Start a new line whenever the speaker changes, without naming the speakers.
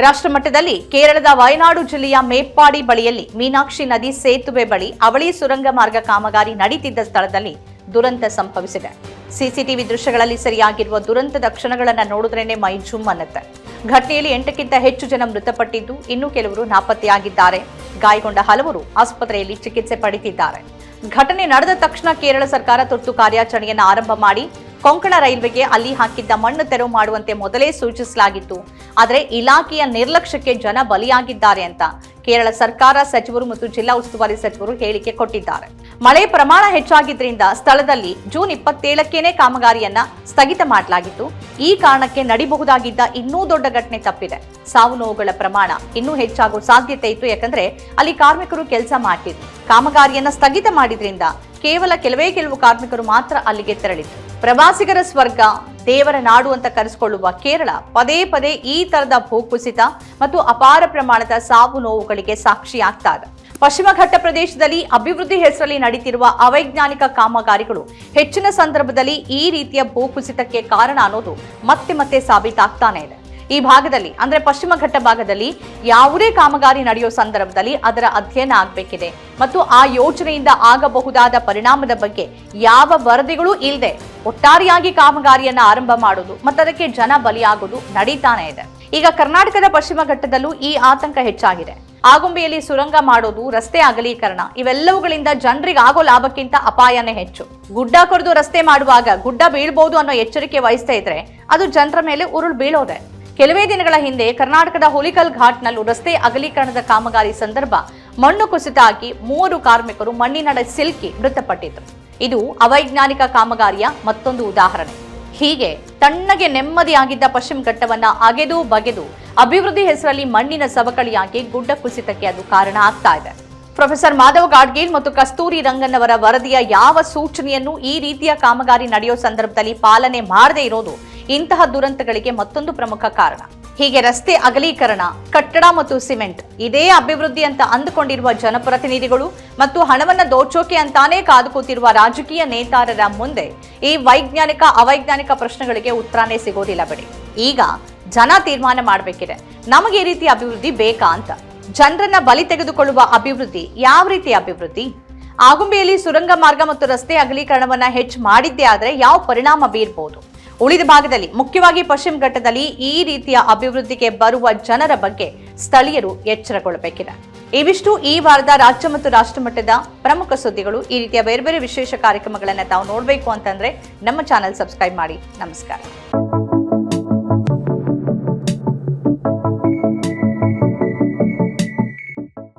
ರಾಷ್ಟ್ರಮಟ್ಟದಲ್ಲಿ ಕೇರಳದ ವಯನಾಡು ಜಿಲ್ಲೆಯ ಮೇಪ್ಪಾಡಿ ಬಳಿಯಲ್ಲಿ ಮೀನಾಕ್ಷಿ ನದಿ ಸೇತುವೆ ಬಳಿ ಅವಳಿ ಸುರಂಗ ಮಾರ್ಗ ಕಾಮಗಾರಿ ನಡೀತಿದ್ದ ಸ್ಥಳದಲ್ಲಿ ದುರಂತ ಸಂಭವಿಸಿದೆ. ಸಿಸಿಟಿವಿ ದೃಶ್ಯಗಳಲ್ಲಿ ಸೆರೆಯಾಗಿರುವ ದುರಂತದ ಕ್ಷಣಗಳನ್ನು ನೋಡಿದ್ರೇನೆ ಮೈ ಜುಮ್ ಅನ್ನುತ್ತೆ. ಘಟನೆಯಲ್ಲಿ 8ಕ್ಕಿಂತ ಹೆಚ್ಚು ಜನ ಮೃತಪಟ್ಟಿದ್ದು, ಇನ್ನು ಕೆಲವರು ನಾಪತ್ತೆಯಾಗಿದ್ದಾರೆ. ಗಾಯಗೊಂಡ ಹಲವರು ಆಸ್ಪತ್ರೆಯಲ್ಲಿ ಚಿಕಿತ್ಸೆ ಪಡೆದಿದ್ದಾರೆ. ಘಟನೆ ನಡೆದ ತಕ್ಷಣ ಕೇರಳ ಸರ್ಕಾರ ತುರ್ತು ಕಾರ್ಯಾಚರಣೆಯನ್ನು ಆರಂಭ ಮಾಡಿ ಕೊಂಕಣ ರೈಲ್ವೆಗೆ ಅಲ್ಲಿ ಹಾಕಿದ್ದ ಮಣ್ಣು ತೆರವು ಮಾಡುವಂತೆ ಮೊದಲೇ ಸೂಚಿಸಲಾಗಿತ್ತು. ಆದರೆ ಇಲಾಖೆಯ ನಿರ್ಲಕ್ಷ್ಯಕ್ಕೆ ಜನ ಬಲಿಯಾಗಿದ್ದಾರೆ ಅಂತ ಕೇರಳ ಸರ್ಕಾರ ಸಚಿವರು ಮತ್ತು ಜಿಲ್ಲಾ ಉಸ್ತುವಾರಿ ಸಚಿವರು ಹೇಳಿಕೆ ಕೊಟ್ಟಿದ್ದಾರೆ. ಮಳೆ ಪ್ರಮಾಣ ಹೆಚ್ಚಾಗಿದ್ದರಿಂದ ಸ್ಥಳದಲ್ಲಿ ಜೂನ್ 27ಕ್ಕೇನೆ ಕಾಮಗಾರಿಯನ್ನ ಸ್ಥಗಿತ ಮಾಡಲಾಗಿತ್ತು. ಈ ಕಾರಣಕ್ಕೆ ನಡಿಬಹುದಾಗಿದ್ದ ಇನ್ನೂ ದೊಡ್ಡ ಘಟನೆ ತಪ್ಪಿದೆ. ಸಾವು ನೋವುಗಳ ಪ್ರಮಾಣ ಇನ್ನೂ ಹೆಚ್ಚಾಗುವ ಸಾಧ್ಯತೆ ಇತ್ತು. ಯಾಕಂದ್ರೆ ಅಲ್ಲಿ ಕಾರ್ಮಿಕರು ಕೆಲಸ ಮಾಡ್ತಿದ್ರು. ಕಾಮಗಾರಿಯನ್ನ ಸ್ಥಗಿತ ಮಾಡಿದ್ರಿಂದ ಕೇವಲ ಕೆಲವು ಕಾರ್ಮಿಕರು ಮಾತ್ರ ಅಲ್ಲಿಗೆ ತೆರಳಿದ್ರು. ಪ್ರವಾಸಿಗರ ಸ್ವರ್ಗ, ದೇವರ ನಾಡು ಅಂತ ಕರೆಸಿಕೊಳ್ಳುವ ಕೇರಳ ಪದೇ ಪದೇ ಈ ತರದ ಭೂಕುಸಿತ ಮತ್ತು ಅಪಾರ ಪ್ರಮಾಣದ ಸಾವು ನೋವುಗಳಿಗೆ ಸಾಕ್ಷಿಯಾಗ್ತಾ ಇದೆ. ಪಶ್ಚಿಮ ಘಟ್ಟ ಪ್ರದೇಶದಲ್ಲಿ ಅಭಿವೃದ್ಧಿ ಹೆಸರಲ್ಲಿ ನಡೀತಿರುವ ಅವೈಜ್ಞಾನಿಕ ಕಾಮಗಾರಿಗಳು ಹೆಚ್ಚಿನ ಸಂದರ್ಭದಲ್ಲಿ ಈ ರೀತಿಯ ಭೂಕುಸಿತಕ್ಕೆ ಕಾರಣ ಅನ್ನೋದು ಮತ್ತೆ ಮತ್ತೆ ಸಾಬೀತಾಗ್ತಾನೆ ಇದೆ. ಈ ಭಾಗದಲ್ಲಿ ಅಂದ್ರೆ ಪಶ್ಚಿಮ ಘಟ್ಟ ಭಾಗದಲ್ಲಿ ಯಾವುದೇ ಕಾಮಗಾರಿ ನಡೆಯೋ ಸಂದರ್ಭದಲ್ಲಿ ಅದರ ಅಧ್ಯಯನ ಆಗಬೇಕಿದೆ ಮತ್ತು ಆ ಯೋಜನೆಯಿಂದ ಆಗಬಹುದಾದ ಪರಿಣಾಮದ ಬಗ್ಗೆ ಯಾವ ವರದಿಗಳೂ ಇಲ್ಲದೆ ಒಟ್ಟಾರೆಯಾಗಿ ಕಾಮಗಾರಿಯನ್ನ ಆರಂಭ ಮಾಡೋದು ಮತ್ತು ಅದಕ್ಕೆ ಜನ ಬಲಿಯಾಗೋದು ನಡೀತಾನೆ ಇದೆ. ಈಗ ಕರ್ನಾಟಕದ ಪಶ್ಚಿಮ ಘಟ್ಟದಲ್ಲೂ ಈ ಆತಂಕ ಹೆಚ್ಚಾಗಿದೆ. ಆಗುಂಬೆಯಲ್ಲಿ ಸುರಂಗ ಮಾಡೋದು, ರಸ್ತೆ ಅಗಲೀಕರಣ ಇವೆಲ್ಲವುಗಳಿಂದ ಜನರಿಗೆ ಆಗೋ ಲಾಭಕ್ಕಿಂತ ಅಪಾಯನೇ ಹೆಚ್ಚು. ಗುಡ್ಡ ಕೊರೆದು ರಸ್ತೆ ಮಾಡುವಾಗ ಗುಡ್ಡ ಬೀಳ್ಬಹುದು ಅನ್ನೋ ಎಚ್ಚರಿಕೆ ವಹಿಸ್ತಾ ಇದ್ರೆ ಅದು ಜನರ ಮೇಲೆ ಉರುಳು ಬೀಳೋದೆ. ಕೆಲವೇ ದಿನಗಳ ಹಿಂದೆ ಕರ್ನಾಟಕದ ಹುಲಿಕಲ್ ಘಾಟ್ನಲ್ಲೂ ರಸ್ತೆ ಅಗಲೀಕರಣದ ಕಾಮಗಾರಿ ಸಂದರ್ಭ ಮಣ್ಣು ಕುಸಿತ ಆಗಿ 3 ಕಾರ್ಮಿಕರು ಮಣ್ಣಿನಡಿ ಸಿಲುಕಿ ಮೃತಪಟ್ಟಿದ್ರು. ಇದು ಅವೈಜ್ಞಾನಿಕ ಕಾಮಗಾರಿಯ ಮತ್ತೊಂದು ಉದಾಹರಣೆ. ಹೀಗೆ ತಣ್ಣಗೆ ನೆಮ್ಮದಿಯಾಗಿದ್ದ ಪಶ್ಚಿಮ ಘಟ್ಟವನ್ನ ಅಗೆದು ಬಗೆದು ಅಭಿವೃದ್ಧಿ ಹೆಸರಲ್ಲಿ ಮಣ್ಣಿನ ಸವಕಳಿಯಾಗಿ ಗುಡ್ಡ ಕುಸಿತಕ್ಕೆ ಅದು ಕಾರಣ ಆಗ್ತಾ ಇದೆ. ಪ್ರೊಫೆಸರ್ ಮಾಧವ್ ಗಾಡ್ಗೀಲ್ ಮತ್ತು ಕಸ್ತೂರಿ ರಂಗನ್ ಅವರ ವರದಿಯ ಯಾವ ಸೂಚನೆಯನ್ನು ಈ ರೀತಿಯ ಕಾಮಗಾರಿ ನಡೆಯೋ ಸಂದರ್ಭದಲ್ಲಿ ಪಾಲನೆ ಮಾಡದೇ ಇರೋದು ಇಂತಹ ದುರಂತಗಳಿಗೆ ಮತ್ತೊಂದು ಪ್ರಮುಖ ಕಾರಣ. ಹೀಗೆ ರಸ್ತೆ ಅಗಲೀಕರಣ, ಕಟ್ಟಡ ಮತ್ತು ಸಿಮೆಂಟ್ ಇದೇ ಅಭಿವೃದ್ಧಿ ಅಂತ ಅಂದುಕೊಂಡಿರುವ ಜನಪ್ರತಿನಿಧಿಗಳು ಮತ್ತು ಹಣವನ್ನ ದೋಚೋಕೆ ಅಂತಾನೇ ಕಾದು ಕೂತಿರುವ ರಾಜಕೀಯ ನೇತಾರರ ಮುಂದೆ ಈ ವೈಜ್ಞಾನಿಕ ಅವೈಜ್ಞಾನಿಕ ಪ್ರಶ್ನೆಗಳಿಗೆ ಉತ್ತರನೇ ಸಿಗೋದಿಲ್ಲ ಬಿಡಿ. ಈಗ ಜನ ತೀರ್ಮಾನ ಮಾಡಬೇಕಿದೆ, ನಮಗೆ ಈ ರೀತಿ ಅಭಿವೃದ್ಧಿ ಬೇಕಾ ಅಂತ. ಜನರನ್ನ ಬಲಿ ತೆಗೆದುಕೊಳ್ಳುವ ಅಭಿವೃದ್ಧಿ ಯಾವ ರೀತಿ ಅಭಿವೃದ್ಧಿ? ಆಗುಂಬೆಯಲ್ಲಿ ಸುರಂಗ ಮಾರ್ಗ ಮತ್ತು ರಸ್ತೆ ಅಗಲೀಕರಣವನ್ನ ಹೆಚ್ಚು ಮಾಡಿದ್ದೇ ಆದ್ರೆ ಯಾವ ಪರಿಣಾಮ ಬೀರಬಹುದು? ಉಳಿದ ಭಾಗದಲ್ಲಿ ಮುಖ್ಯವಾಗಿ ಪಶ್ಚಿಮ ಘಟ್ಟದಲ್ಲಿ ಈ ರೀತಿಯ ಅಭಿವೃದ್ಧಿಗೆ ಬರುವ ಜನರ ಬಗ್ಗೆ ಸ್ಥಳೀಯರು ಎಚ್ಚರಗೊಳ್ಳಬೇಕಿದೆ. ಇವಿಷ್ಟು ಈ ವಾರದ ರಾಜ್ಯ ಮತ್ತು ರಾಷ್ಟ್ರ ಮಟ್ಟದ ಪ್ರಮುಖ ಸುದ್ದಿಗಳು. ಈ ರೀತಿಯ ಬೇರೆ ಬೇರೆ ವಿಶೇಷ ಕಾರ್ಯಕ್ರಮಗಳನ್ನು ತಾವು ನೋಡಬೇಕು ಅಂತಂದ್ರೆ ನಮ್ಮ ಚಾನೆಲ್ ಸಬ್ಸ್ಕ್ರೈಬ್ ಮಾಡಿ. ನಮಸ್ಕಾರ.